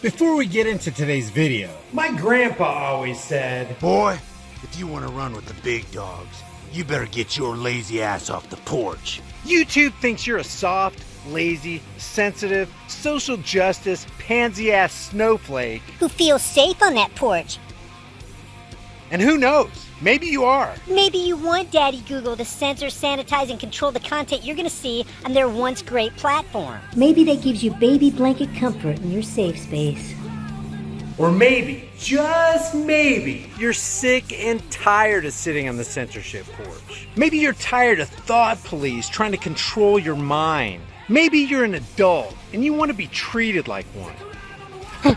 Before we get into today's video, my grandpa always said, "Boy, if you want to run with the big dogs, you better get your lazy ass off the porch." YouTube thinks you're a soft, lazy, sensitive, social justice, pansy-ass snowflake. Who feels safe on that porch. And who knows? Maybe you are. Maybe you want Daddy Google to censor, sanitize, and control the content you're going to see on their once great platform. Maybe that gives you baby blanket comfort in your safe space. Or maybe, just maybe, you're sick and tired of sitting on the censorship porch. Maybe you're tired of thought police trying to control your mind. Maybe you're an adult and you want to be treated like one.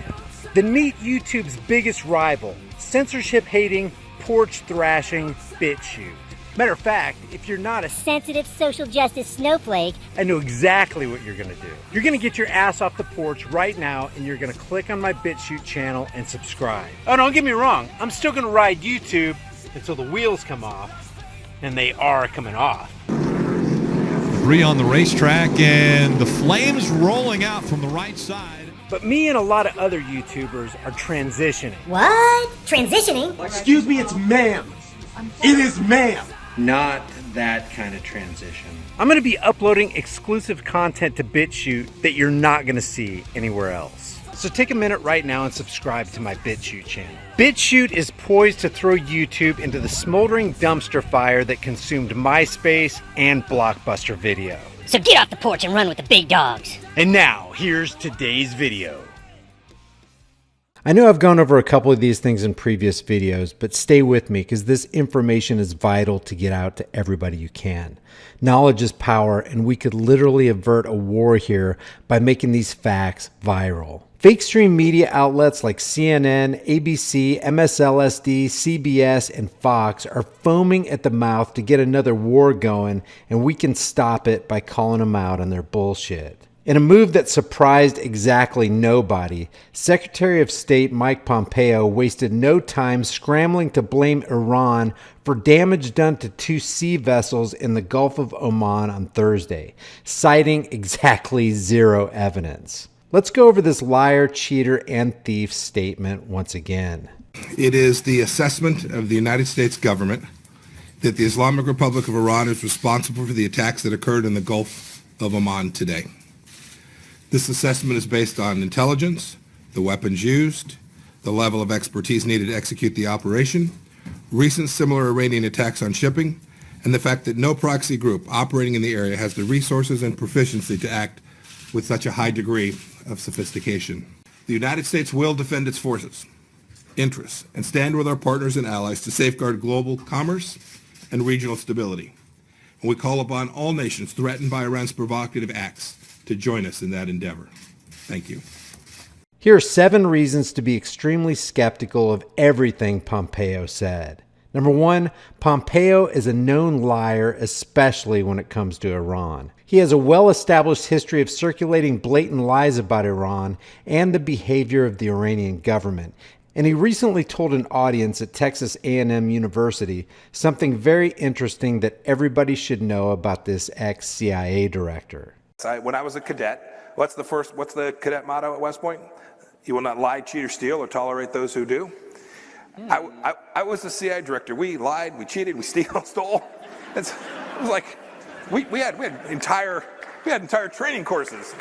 Then meet YouTube's biggest rival, censorship-hating, porch-thrashing BitChute. Matter of fact, if you're not a sensitive social justice snowflake, I know exactly what you're gonna do. You're gonna get your ass off the porch right now and you're gonna click on my BitChute channel and subscribe. Oh, don't get me wrong, I'm still gonna ride YouTube until the wheels come off, and they are coming off. Debris on the racetrack and the flames rolling out from the right side. But me and a lot of other YouTubers are transitioning. What? Transitioning? Excuse me, it's ma'am. It is ma'am. Not that kind of transition. I'm gonna be uploading exclusive content to BitChute that you're not gonna see anywhere else. So take a minute right now and subscribe to my BitChute channel. BitChute is poised to throw YouTube into the smoldering dumpster fire that consumed MySpace and Blockbuster Video. So get off the porch and run with the big dogs. And now, here's today's video. I know I've gone over a couple of these things in previous videos, but stay with me because this information is vital to get out to everybody you can. Knowledge is power, and we could literally avert a war here by making these facts viral. Fake stream media outlets like CNN, ABC, MSLSD, CBS, and Fox are foaming at the mouth to get another war going, and we can stop it by calling them out on their bullshit. In a move that surprised exactly nobody, Secretary of State Mike Pompeo wasted no time scrambling to blame Iran for damage done to two sea vessels in the Gulf of Oman on Thursday, citing exactly zero evidence. Let's go over this liar, cheater, and thief statement once again. It is the assessment of the United States government that the Islamic Republic of Iran is responsible for the attacks that occurred in the Gulf of Oman today. This assessment is based on intelligence, the weapons used, the level of expertise needed to execute the operation, recent similar Iranian attacks on shipping, and the fact that no proxy group operating in the area has the resources and proficiency to act with such a high degree of sophistication. The United States will defend its forces, interests, and stand with our partners and allies to safeguard global commerce and regional stability. And we call upon all nations threatened by Iran's provocative acts to join us in that endeavor. Thank you. Here are 7 reasons to be extremely skeptical of everything Pompeo said. Number 1, Pompeo is a known liar, especially when it comes to Iran. He has a well-established history of circulating blatant lies about Iran and the behavior of the Iranian government. And he recently told an audience at Texas A&M University something very interesting that everybody should know about this ex-CIA director. When I was a cadet, what's the cadet motto at West Point? You will not lie, cheat, or steal, or tolerate those who do. I was the CIA director. We lied, we cheated, we stole. It was like we had entire training courses.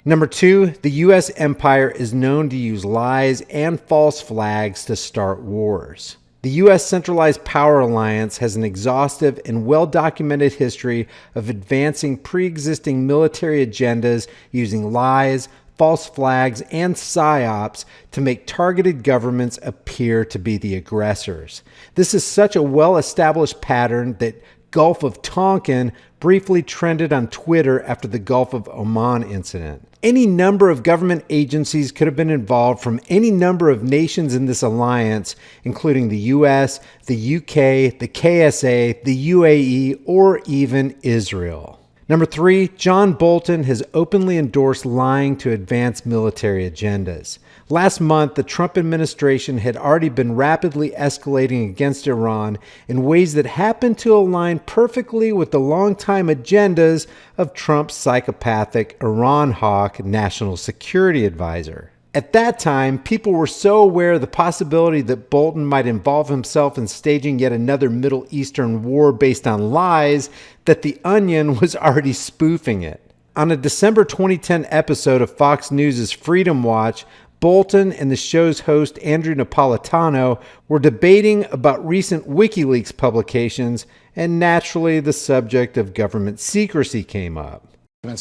Number 2, the U.S. empire is known to use lies and false flags to start wars. The U.S. Centralized Power Alliance has an exhaustive and well-documented history of advancing pre-existing military agendas using lies, false flags, and psyops to make targeted governments appear to be the aggressors. This is such a well-established pattern that Gulf of Tonkin briefly trended on Twitter after the Gulf of Oman incident. Any number of government agencies could have been involved from any number of nations in this alliance, including the US, the UK, the KSA, the UAE, or even Israel. Number 3, John Bolton has openly endorsed lying to advance military agendas. Last month, the Trump administration had already been rapidly escalating against Iran in ways that happened to align perfectly with the longtime agendas of Trump's psychopathic Iran hawk national security advisor. At that time, people were so aware of the possibility that Bolton might involve himself in staging yet another Middle Eastern war based on lies that The Onion was already spoofing it. On a December 2010 episode of Fox News' Freedom Watch, Bolton and the show's host Andrew Napolitano were debating about recent WikiLeaks publications, and naturally the subject of government secrecy came up.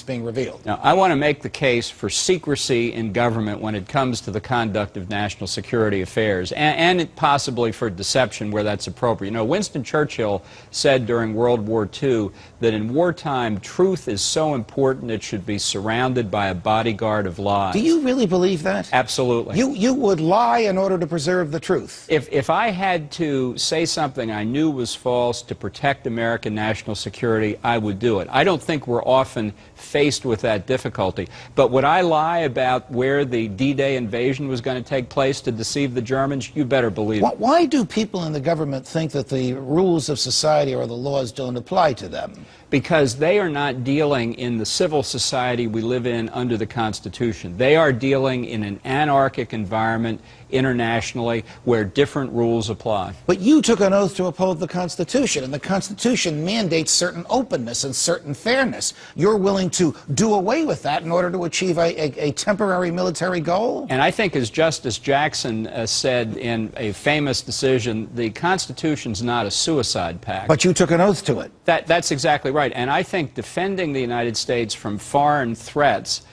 Being revealed. Now, I want to make the case for secrecy in government when it comes to the conduct of national security affairs, and possibly for deception where that's appropriate. You know, Winston Churchill said during World War II that in wartime, truth is so important it should be surrounded by a bodyguard of lies. Do you really believe that? Absolutely. You would lie in order to preserve the truth? If I had to say something I knew was false to protect American national security, I would do it. I don't think we're often faced with that difficulty. But would I lie about where the D-Day invasion was going to take place to deceive the Germans? You better believe it. Why do people in the government think that the rules of society or the laws don't apply to them? Because they are not dealing in the civil society we live in under the Constitution. They are dealing in an anarchic environment internationally where different rules apply. But you took an oath to uphold the Constitution, and the Constitution mandates certain openness and certain fairness. You're willing to do away with that in order to achieve a temporary military goal? And I think, as Justice Jackson said in a famous decision, the Constitution's not a suicide pact. But you took an oath to it. That's exactly right. And I think defending the United States from foreign threats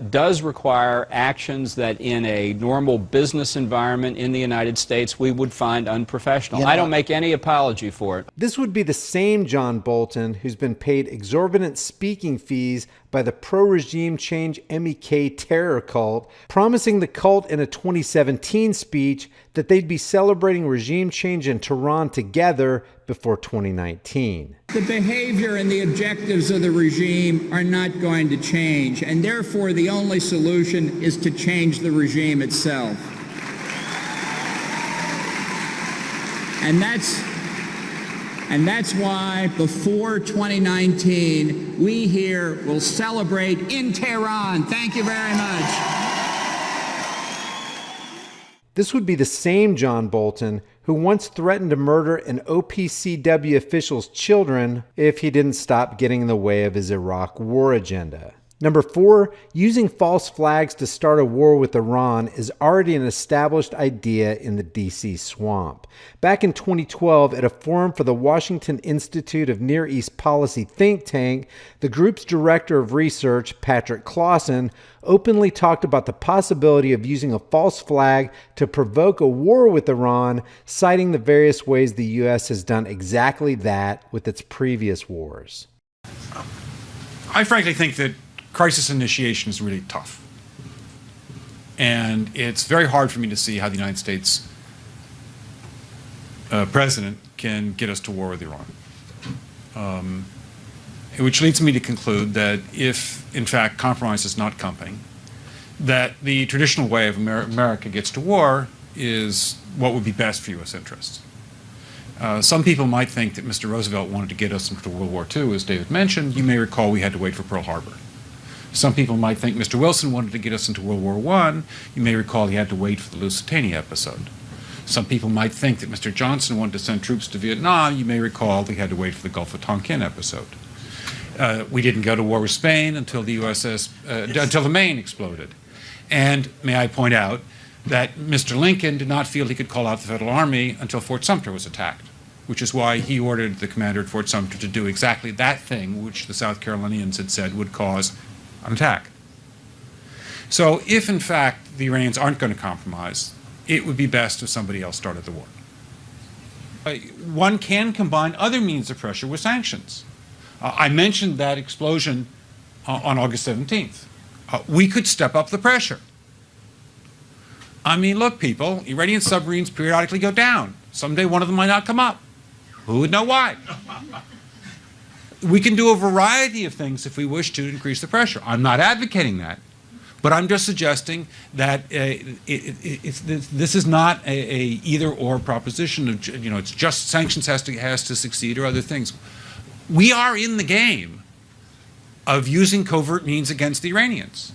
does require actions that in a normal business environment in the United States we would find unprofessional. You know, I don't make any apology for it. This would be the same John Bolton who's been paid exorbitant speaking fees by the pro-regime change MEK terror cult, promising the cult in a 2017 speech that they'd be celebrating regime change in Tehran together before 2019. The behavior and the objectives of the regime are not going to change, and therefore the only solution is to change the regime itself. And that's why before 2019, we here will celebrate in Tehran. Thank you very much. This would be the same John Bolton who once threatened to murder an OPCW official's children if he didn't stop getting in the way of his Iraq war agenda. Number 4, using false flags to start a war with Iran is already an established idea in the DC swamp. Back in 2012, at a forum for the Washington Institute of Near East Policy think tank, the group's director of research, Patrick Clausen, openly talked about the possibility of using a false flag to provoke a war with Iran, citing the various ways the U.S. has done exactly that with its previous wars. I frankly think that crisis initiation is really tough. And it's very hard for me to see how the United States president can get us to war with Iran. Which leads me to conclude that if, in fact, compromise is not coming, that the traditional way of America gets to war is what would be best for U.S. interests. Some people might think that Mr. Roosevelt wanted to get us into World War II, as David mentioned. You may recall we had to wait for Pearl Harbor. Some people might think Mr. Wilson wanted to get us into World War I. You may recall he had to wait for the Lusitania episode. Some people might think that Mr. Johnson wanted to send troops to Vietnam. You may recall he had to wait for the Gulf of Tonkin episode. We didn't go to war with Spain until the until the Maine exploded. And may I point out that Mr. Lincoln did not feel he could call out the Federal Army until Fort Sumter was attacked, which is why he ordered the commander at Fort Sumter to do exactly that thing which the South Carolinians had said would cause an attack. So if, in fact, the Iranians aren't going to compromise, it would be best if somebody else started the war. One can combine other means of pressure with sanctions. I mentioned that explosion on August 17th. We could step up the pressure. I mean, look, people, Iranian submarines periodically go down. Someday one of them might not come up. Who would know why? we can do a variety of things if we wish to increase the pressure. I'm not advocating that, but I'm just suggesting that this is not a either-or proposition. Of, it's just sanctions has to succeed or other things. We are in the game of using covert means against the Iranians.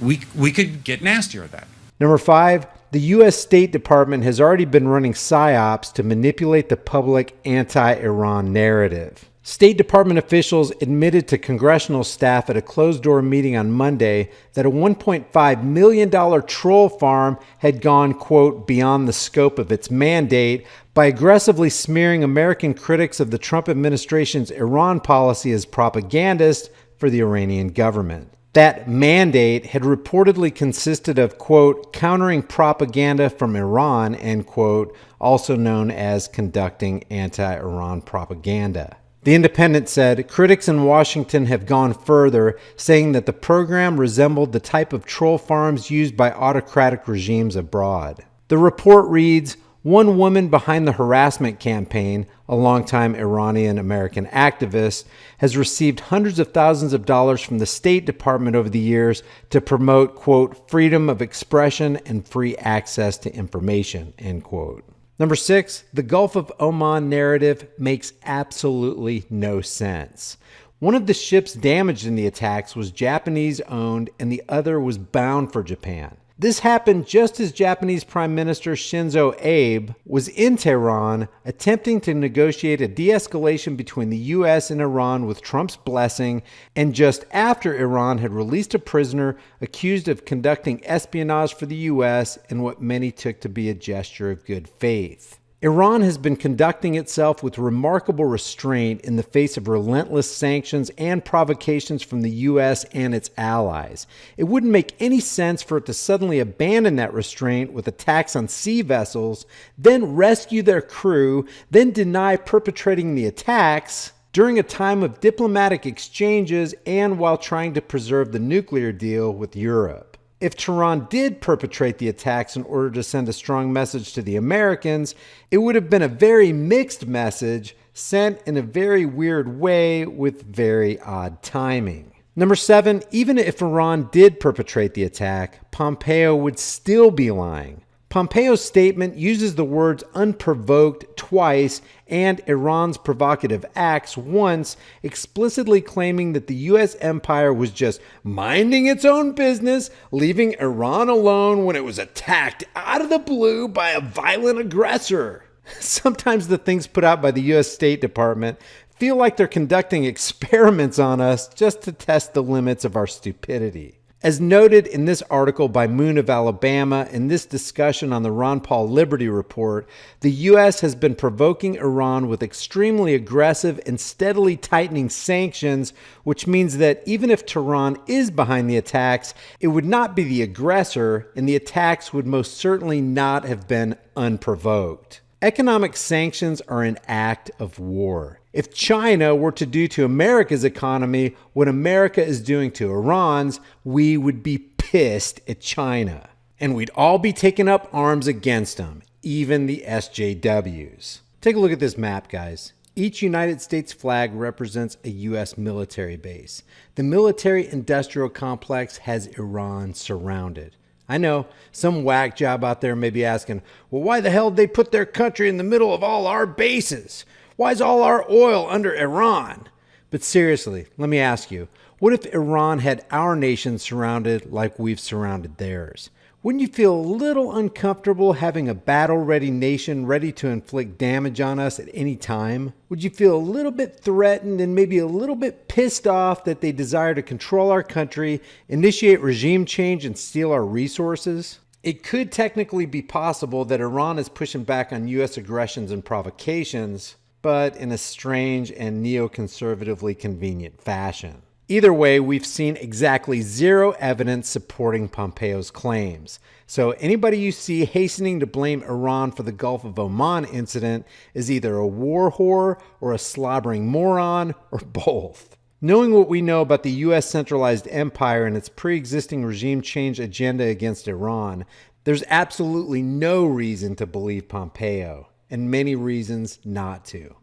We could get nastier at that. Number 5, the U.S. State Department has already been running psyops to manipulate the public anti-Iran narrative. State Department officials admitted to congressional staff at a closed-door meeting on Monday that a $1.5 million troll farm had gone, quote, beyond the scope of its mandate by aggressively smearing American critics of the Trump administration's Iran policy as propagandists for the Iranian government. That mandate had reportedly consisted of, quote, countering propaganda from Iran, end quote, also known as conducting anti-Iran propaganda. The Independent said, critics in Washington have gone further, saying that the program resembled the type of troll farms used by autocratic regimes abroad. The report reads, one woman behind the harassment campaign, a longtime Iranian-American activist, has received hundreds of thousands of dollars from the State Department over the years to promote, quote, freedom of expression and free access to information, end quote. Number 6, the Gulf of Oman narrative makes absolutely no sense. One of the ships damaged in the attacks was Japanese-owned and the other was bound for Japan. This happened just as Japanese Prime Minister Shinzo Abe was in Tehran attempting to negotiate a de-escalation between the U.S. and Iran with Trump's blessing, and just after Iran had released a prisoner accused of conducting espionage for the U.S. in what many took to be a gesture of good faith. Iran has been conducting itself with remarkable restraint in the face of relentless sanctions and provocations from the U.S. and its allies. It wouldn't make any sense for it to suddenly abandon that restraint with attacks on sea vessels, then rescue their crew, then deny perpetrating the attacks during a time of diplomatic exchanges and while trying to preserve the nuclear deal with Europe. If Tehran did perpetrate the attacks in order to send a strong message to the Americans, it would have been a very mixed message sent in a very weird way with very odd timing. Number 7, even if Iran did perpetrate the attack, Pompeo would still be lying. Pompeo's statement uses the words unprovoked twice and Iran's provocative acts once, explicitly claiming that the U.S. empire was just minding its own business, leaving Iran alone when it was attacked out of the blue by a violent aggressor. Sometimes the things put out by the U.S. State Department feel like they're conducting experiments on us just to test the limits of our stupidity. As noted in this article by Moon of Alabama in this discussion on the Ron Paul Liberty Report, the U.S. has been provoking Iran with extremely aggressive and steadily tightening sanctions, which means that even if Tehran is behind the attacks, it would not be the aggressor, and the attacks would most certainly not have been unprovoked. Economic sanctions are an act of war. If China were to do to America's economy what America is doing to Iran's, we would be pissed at China. And we'd all be taking up arms against them, even the SJWs. Take a look at this map, guys. Each United States flag represents a U.S. military base. The military-industrial complex has Iran surrounded. I know, some whack job out there may be asking, well, why the hell did they put their country in the middle of all our bases? Why is all our oil under Iran? But seriously, let me ask you, what if Iran had our nation surrounded like we've surrounded theirs? Wouldn't you feel a little uncomfortable having a battle-ready nation ready to inflict damage on us at any time? Would you feel a little bit threatened and maybe a little bit pissed off that they desire to control our country, initiate regime change, and steal our resources? It could technically be possible that Iran is pushing back on U.S. aggressions and provocations, but in a strange and neoconservatively convenient fashion. Either way, we've seen exactly zero evidence supporting Pompeo's claims. So anybody you see hastening to blame Iran for the Gulf of Oman incident is either a war whore or a slobbering moron or both. Knowing what we know about the U.S. centralized empire and its pre-existing regime change agenda against Iran, there's absolutely no reason to believe Pompeo, and many reasons not to.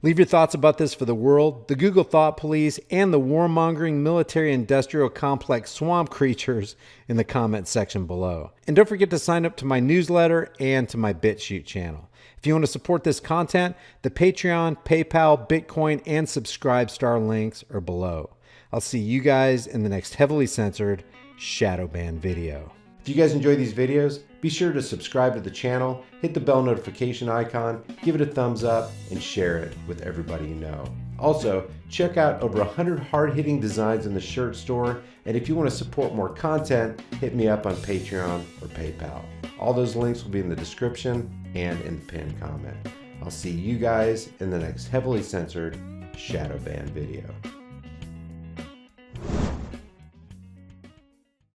Leave your thoughts about this for the world, the Google Thought Police, and the warmongering military-industrial complex swamp creatures in the comment section below. And don't forget to sign up to my newsletter and to my BitChute channel. If you want to support this content, the Patreon, PayPal, Bitcoin, and Subscribestar links are below. I'll see you guys in the next heavily censored shadow ban video. If you guys enjoy these videos, be sure to subscribe to the channel, hit the bell notification icon, give it a thumbs up, and share it with everybody you know. Also, check out over 100 hard-hitting designs in the shirt store, and if you want to support more content, hit me up on Patreon or PayPal. All those links will be in the description and in the pinned comment. I'll see you guys in the next heavily censored shadow ban video.